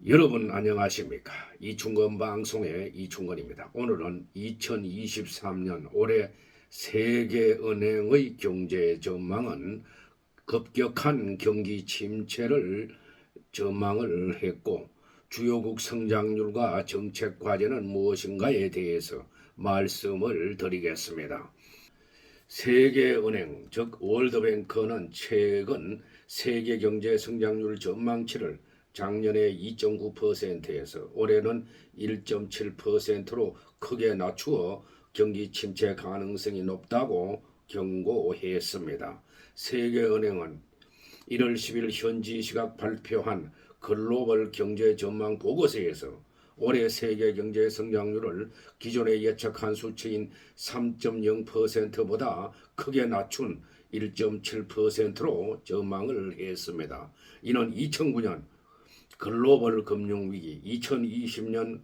여러분 안녕하십니까? 이충건 방송의 이충건입니다. 오늘은 2023년 올해 세계은행의 경제 전망은 급격한 경기 침체를 전망을 했고, 주요국 성장률과 정책 과제는 무엇인가에 대해서 말씀을 드리겠습니다. 세계은행 즉 월드뱅크는 최근 세계 경제 성장률 전망치를 작년에 2.9%에서 올해는 1.7%로 크게 낮추어 경기 침체 가능성이 높다고 경고했습니다. 세계은행은 1월 10일 현지 시각 발표한 글로벌 경제 전망 보고서에서 올해 세계 경제 성장률을 기존에 예측한 수치인 3.0%보다 크게 낮춘 1.7%로 전망을 했습니다. 이는 2009년 글로벌 금융위기, 2020년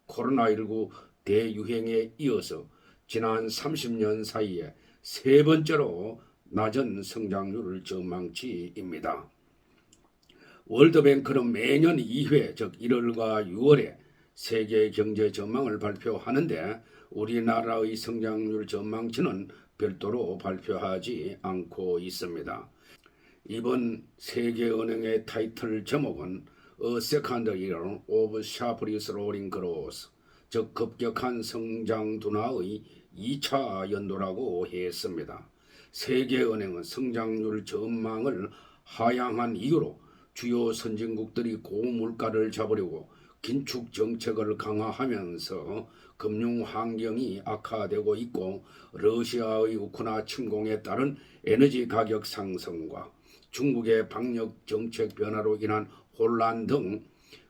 코로나19 대유행에 이어서 지난 30년 사이에 세 번째로 낮은 성장률 전망치입니다. 월드뱅크는 매년 2회, 즉 1월과 6월에 세계 경제 전망을 발표하는데 우리나라의 성장률 전망치는 별도로 발표하지 않고 있습니다. 이번 세계은행의 타이틀 제목은 A Second Year of Sharply Slowing Growth, 즉 급격한 성장 둔화의 2차 연도라고 했습니다. 세계은행은 성장률 전망을 하향한 이유로 주요 선진국들이 고물가를 잡으려고 긴축 정책을 강화하면서 금융 환경이 악화되고 있고, 러시아의 우크라이나 침공에 따른 에너지 가격 상승과 중국의 방역 정책 변화로 인한 혼란 등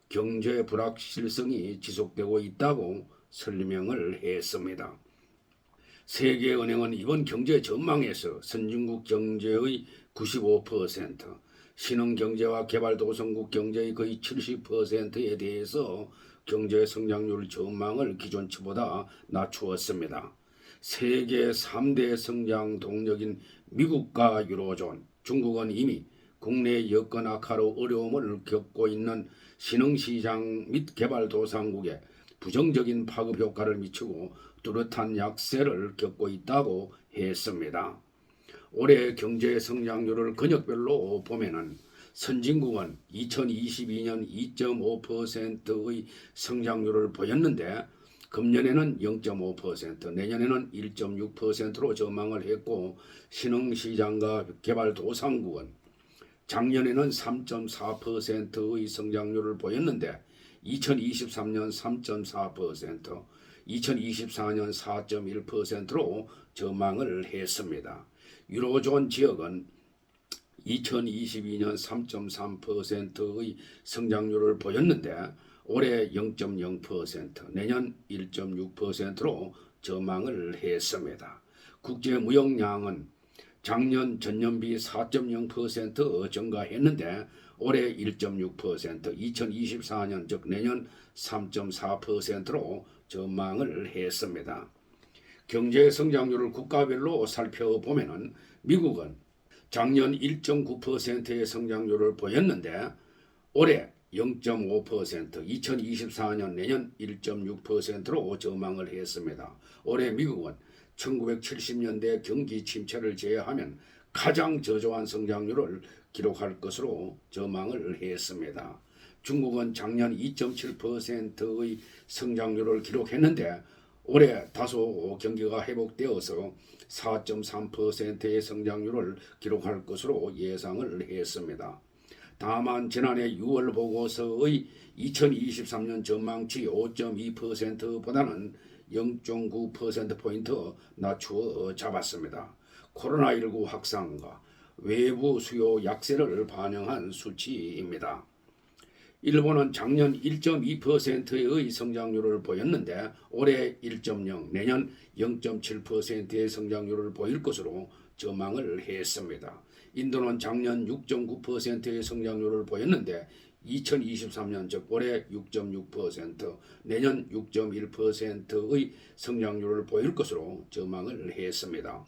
경제 불확실성이 지속되고 있다고 설명을 했습니다. 세계은행은 이번 경제 전망에서 선진국 경제의 95%, 신흥경제와 개발도상국 경제의 거의 70%에 대해서 경제 성장률 전망을 기존치보다 낮추었습니다. 세계 3대 성장 동력인 미국과 유로존, 중국은 이미 국내 여건 악화로 어려움을 겪고 있는 신흥시장 및 개발도상국에 부정적인 파급 효과를 미치고 뚜렷한 약세를 겪고 있다고 했습니다. 올해 경제 성장률을 근역별로 보면은 선진국은 2022년 2.5%의 성장률을 보였는데 금년에는 0.5%, 내년에는 1.6%로 전망을 했고, 신흥시장과 개발도상국은 작년에는 3.4%의 성장률을 보였는데 2023년 3.4%, 2024년 4.1%로 전망을 했습니다. 유로존 지역은 2022년 3.3%의 성장률을 보였는데 올해 0.0%, 내년 1.6%로 전망을 했습니다. 국제무역량은 작년 전년비 4.0% 증가했는데 올해 1.6%, 2024년 즉 내년 3.4%로 전망을 했습니다. 경제 성장률을 국가별로 살펴보면은 미국은 작년 1.9%의 성장률을 보였는데 올해 0.5%, 2024년 내년 1.6%로 전망을 했습니다. 올해 미국은 1970년대 경기 침체를 제외하면 가장 저조한 성장률을 기록할 것으로 전망을 했습니다. 중국은 작년 2.7%의 성장률을 기록했는데 올해 다소 경기가 회복되어서 4.3%의 성장률을 기록할 것으로 예상을 했습니다. 다만 지난해 6월 보고서의 2023년 전망치 5.2%보다는 0.9%포인트 낮추어 잡았습니다. 코로나19 확산과 외부 수요 약세를 반영한 수치입니다. 일본은 작년 1.2%의 성장률을 보였는데 올해 1.0, 내년 0.7%의 성장률을 보일 것으로 전망을 했습니다. 인도는 작년 6.9%의 성장률을 보였는데 2023년 즉 올해 6.6%, 내년 6.1%의 성장률을 보일 것으로 전망을 했습니다.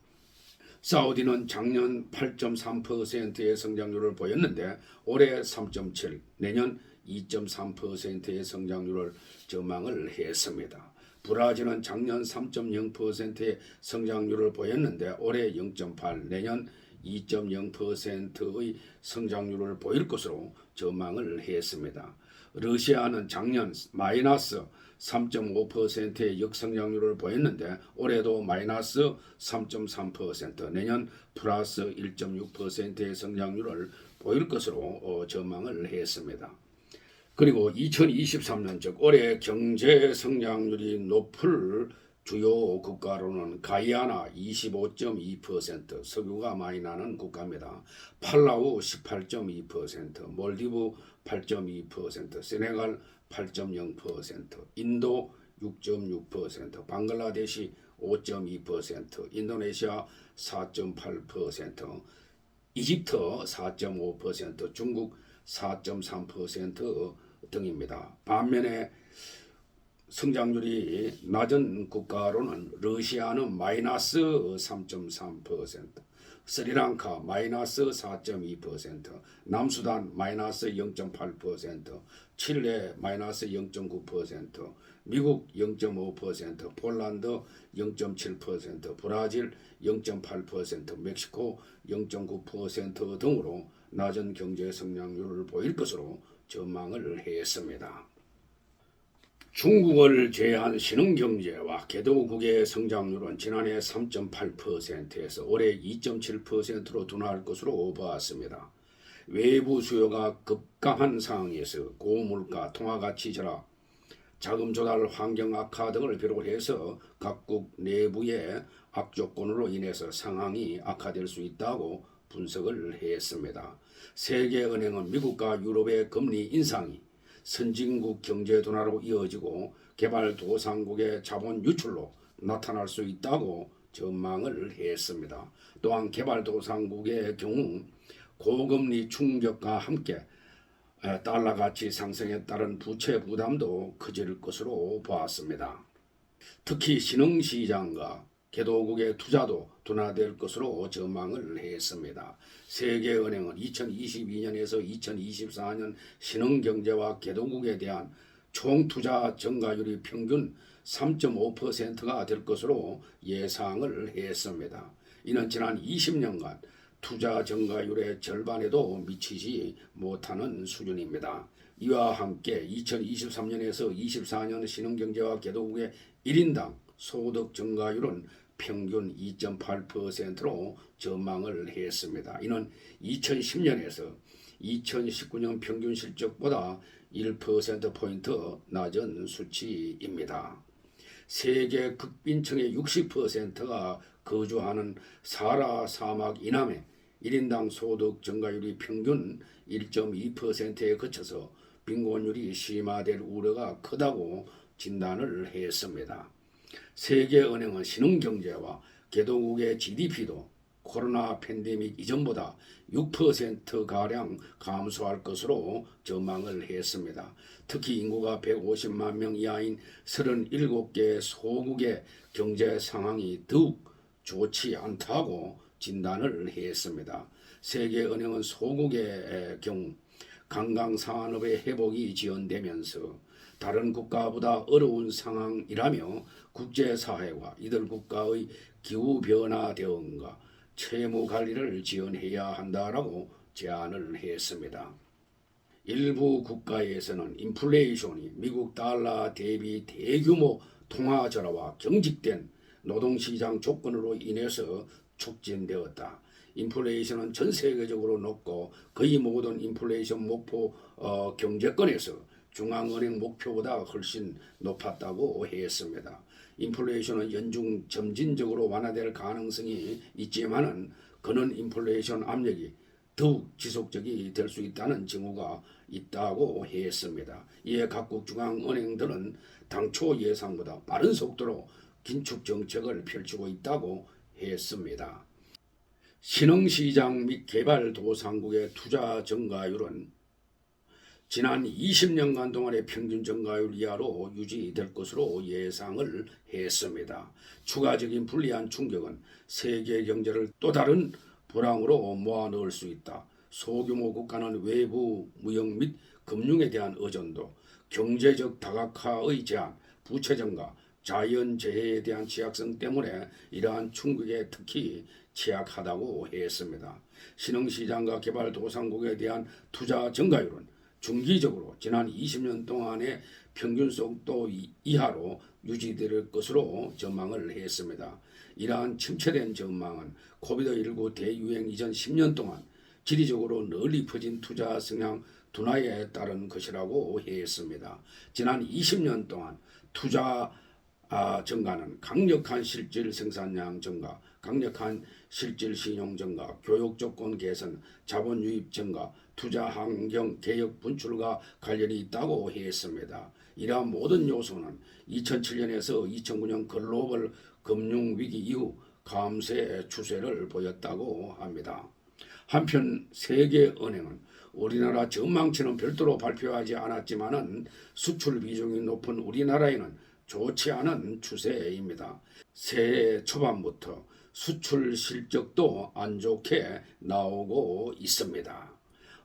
사우디는 작년 8.3%의 성장률을 보였는데 올해 3.7, 내년 2.3%의 성장률을 전망을 했습니다. 브라질은 작년 3.0%의 성장률을 보였는데 올해 0.8, 내년 2.0%의 성장률을 보일 것으로 전망을 했습니다. 러시아는 작년 마이너스 3.5%의 역성장률을 보였는데 올해도 마이너스 3.3%, 내년 플러스 1.6%의 성장률을 보일 것으로 전망을 했습니다. 그리고 2023년 즉 올해 경제 성장률이 높을 주요 국가로는 가이아나 25.2%, 석유가 많이 나는 국가입니다. 팔라우 18.2%, 몰디브 8.2%, 세네갈 8.0%, 인도 6.6%, 방글라데시 5.2%, 인도네시아 4.8%, 이집트 4.5%, 중국 4.3% 등입니다. 반면에 성장률이 낮은 국가로는 러시아는 마이너스 3.3%, 스리랑카 마이너스 4.2%, 남수단 마이너스 0.8%, 칠레 마이너스 0.9%, 미국 0.5%, 폴란드 0.7%, 브라질 0.8%, 멕시코 0.9% 등으로 낮은 경제 성장률을 보일 것으로 전망을 했습니다. 중국을 제외한 신흥경제와 개도국의 성장률은 지난해 3.8%에서 올해 2.7%로 둔화할 것으로 보았습니다. 외부 수요가 급감한 상황에서 고물가, 통화가치 절하, 자금 조달 환경 악화 등을 비롯해서 각국 내부의 악조건으로 인해서 상황이 악화될 수 있다고 분석을 했습니다. 세계은행은 미국과 유럽의 금리 인상이 선진국 경제 둔화로 이어지고 개발도상국의 자본 유출로 나타날 수 있다고 전망을 했습니다. 또한 개발도상국의 경우 고금리 충격과 함께 달러 가치 상승에 따른 부채 부담도 커질 것으로 보았습니다. 특히 신흥시장과 개도국의 투자도 둔화될 것으로 전망을 했습니다. 세계은행은 2022년에서 2024년 신흥경제와 개도국에 대한 총투자 증가율이 평균 3.5%가 될 것으로 예상을 했습니다. 이는 지난 20년간 투자 증가율의 절반에도 미치지 못하는 수준입니다. 이와 함께 2023년에서 24년 신흥경제와 개도국의 1인당 소득 증가율은 평균 2.8%로 전망을 했습니다. 이는 2010년에서 2019년 평균 실적보다 1%포인트 낮은 수치입니다. 세계 극빈층의 60%가 거주하는 사하라 사막 이남의 1인당 소득 증가율이 평균 1.2%에 그쳐서 빈곤율이 심화될 우려가 크다고 진단을 했습니다. 세계은행은 신흥경제와 개도국의 GDP도 코로나 팬데믹 이전보다 6%가량 감소할 것으로 전망을 했습니다. 특히 인구가 150만 명 이하인 37개 소국의 경제 상황이 더욱 좋지 않다고 진단을 했습니다. 세계은행은 소국의 경우 관광산업의 회복이 지연되면서 다른 국가보다 어려운 상황이라며 국제사회와 이들 국가의 기후변화 대응과 채무 관리를 지원해야 한다라고 제안을 했습니다. 일부 국가에서는 인플레이션이 미국 달러 대비 대규모 통화 절하와 경직된 노동시장 조건으로 인해서 촉진되었다. 인플레이션은 전 세계적으로 높고 거의 모든 인플레이션 목표 경제권에서 중앙은행 목표보다 훨씬 높았다고 했습니다. 인플레이션은 연중 점진적으로 완화될 가능성이 있지만은 그는 인플레이션 압력이 더욱 지속적이 될 수 있다는 징후가 있다고 했습니다. 이에 각국 중앙은행들은 당초 예상보다 빠른 속도로 긴축 정책을 펼치고 있다고 했습니다. 신흥시장 및 개발도상국의 투자 증가율은 지난 20년간 동안의 평균 증가율 이하로 유지될 것으로 예상을 했습니다. 추가적인 불리한 충격은 세계 경제를 또 다른 불황으로 모아넣을 수 있다. 소규모 국가는 외부 무역 및 금융에 대한 의존도, 경제적 다각화의 제한, 부채 증가, 자연재해에 대한 취약성 때문에 이러한 충격에 특히 취약하다고 했습니다. 신흥시장과 개발도상국에 대한 투자 증가율은 중기적으로 지난 20년 동안의 평균 속도 이하로 유지될 것으로 전망을 했습니다. 이러한 침체된 전망은 코비드19 대유행 이전 10년 동안 지리적으로 널리 퍼진 투자 성향 둔화에 따른 것이라고 했습니다. 지난 20년 동안 투자 증가는 강력한 실질 생산량 증가, 강력한 실질 신용 증가, 교육 조건 개선, 자본 유입 증가, 투자 환경 개혁 분출과 관련이 있다고 했습니다. 이러한 모든 요소는 2007년에서 2009년 글로벌 금융 위기 이후 감소의 추세를 보였다고 합니다. 한편 세계은행은 우리나라 전망치는 별도로 발표하지 않았지만은 수출 비중이 높은 우리나라에는 좋지 않은 추세입니다. 새해 초반부터 수출 실적도 안 좋게 나오고 있습니다.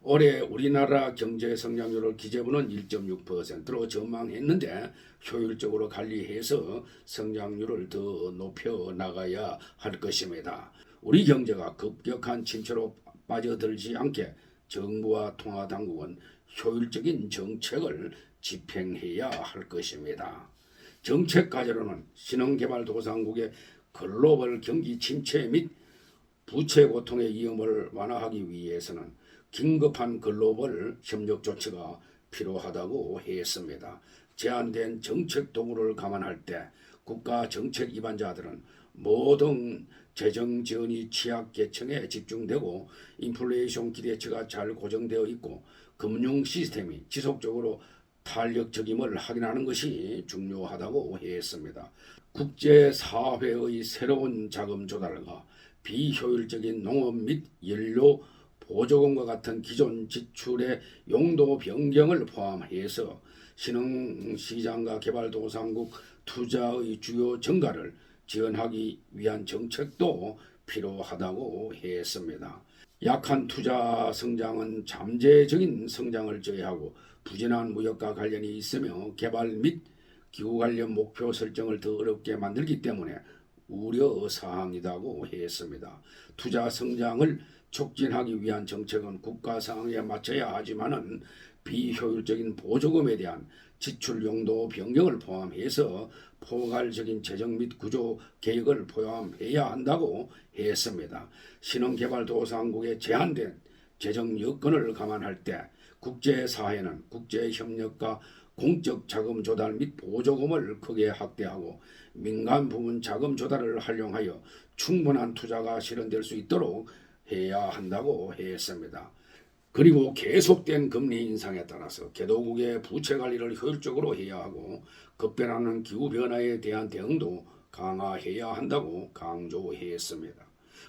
올해 우리나라 경제 성장률을 기재부는 1.6%로 전망했는데 효율적으로 관리해서 성장률을 더 높여 나가야 할 것입니다. 우리 경제가 급격한 침체로 빠져들지 않게 정부와 통화당국은 효율적인 정책을 집행해야 할 것입니다. 정책 과제로는 신흥개발도상국의 글로벌 경기 침체 및 부채 고통의 위험을 완화하기 위해서는 긴급한 글로벌 협력 조치가 필요하다고 했습니다. 제한된 정책 도구를 감안할 때 국가 정책 위반자들은 모든 재정 지원이 취약 계층에 집중되고 인플레이션 기대치가 잘 고정되어 있고 금융 시스템이 지속적으로 탄력적임을 확인하는 것이 중요하다고 했습니다. 국제사회의 새로운 자금 조달과 비효율적인 농업 및 연료 보조금과 같은 기존 지출의 용도 변경을 포함해서 신흥시장과 개발도상국 투자의 주요 증가를 지원하기 위한 정책도 필요하다고 했습니다. 약한 투자 성장은 잠재적인 성장을 저해하고 부진한 무역과 관련이 있으며 개발 및 기후 관련 목표 설정을 더 어렵게 만들기 때문에 우려 사항이라고 했습니다. 투자 성장을 촉진하기 위한 정책은 국가 상황에 맞춰야 하지만은 비효율적인 보조금에 대한 지출 용도 변경을 포함해서 포괄적인 재정 및 구조 개혁을 포함해야 한다고 했습니다. 신흥개발도상국의 제한된 재정 여건을 감안할 때 국제사회는 국제협력과 공적 자금 조달 및 보조금을 크게 확대하고 민간 부문 자금 조달을 활용하여 충분한 투자가 실현될 수 있도록 해야 한다고 했습니다. 그리고 계속된 금리 인상에 따라서 개도국의 부채 관리를 효율적으로 해야 하고 급변하는 기후변화에 대한 대응도 강화해야 한다고 강조했습니다.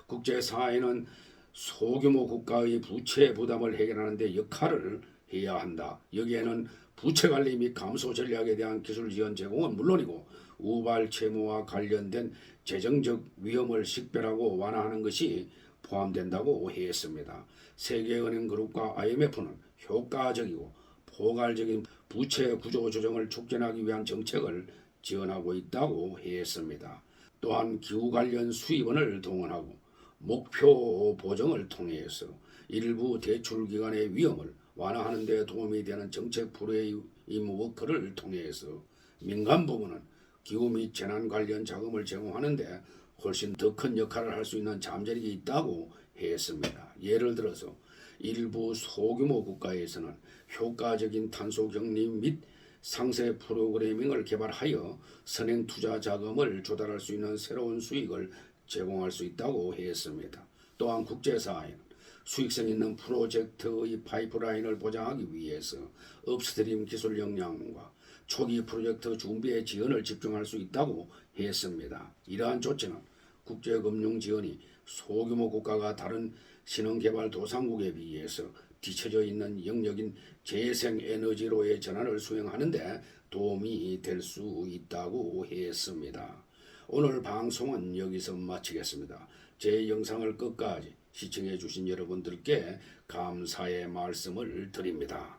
국제사회는 소규모 국가의 부채 부담을 해결하는 데 역할을 해야 한다. 여기에는 부채 관리 및 감소 전략에 대한 기술 지원 제공은 물론이고 우발 채무와 관련된 재정적 위험을 식별하고 완화하는 것이 포함된다고 했습니다. 세계은행 그룹과 IMF는 효과적이고 포괄적인 부채 구조 조정을 촉진하기 위한 정책을 지원하고 있다고 했습니다. 또한 기후 관련 수입원을 동원하고 목표 보정을 통해서 일부 대출 기관의 위험을 완화하는 데 도움이 되는 정책 프레임 워크를 통해서 민간 부문은 기후 및 재난 관련 자금을 제공하는 데 훨씬 더 큰 역할을 할 수 있는 잠재력이 있다고 했습니다. 예를 들어서 일부 소규모 국가에서는 효과적인 탄소 격리 및 상세 프로그래밍을 개발하여 선행 투자 자금을 조달할 수 있는 새로운 수익을 제공할 수 있다고 했습니다. 또한 국제사회는 수익성 있는 프로젝트의 파이프라인을 보장하기 위해서 업스트림 기술 역량과 초기 프로젝트 준비에 지원을 집중할 수 있다고 했습니다. 이러한 조치는 국제금융 지원이 소규모 국가가 다른 신흥개발도상국에 비해서 뒤처져 있는 영역인 재생에너지로의 전환을 수행하는 데 도움이 될 수 있다고 했습니다. 오늘 방송은 여기서 마치겠습니다. 제 영상을 끝까지 시청해 주신 여러분들께 감사의 말씀을 드립니다.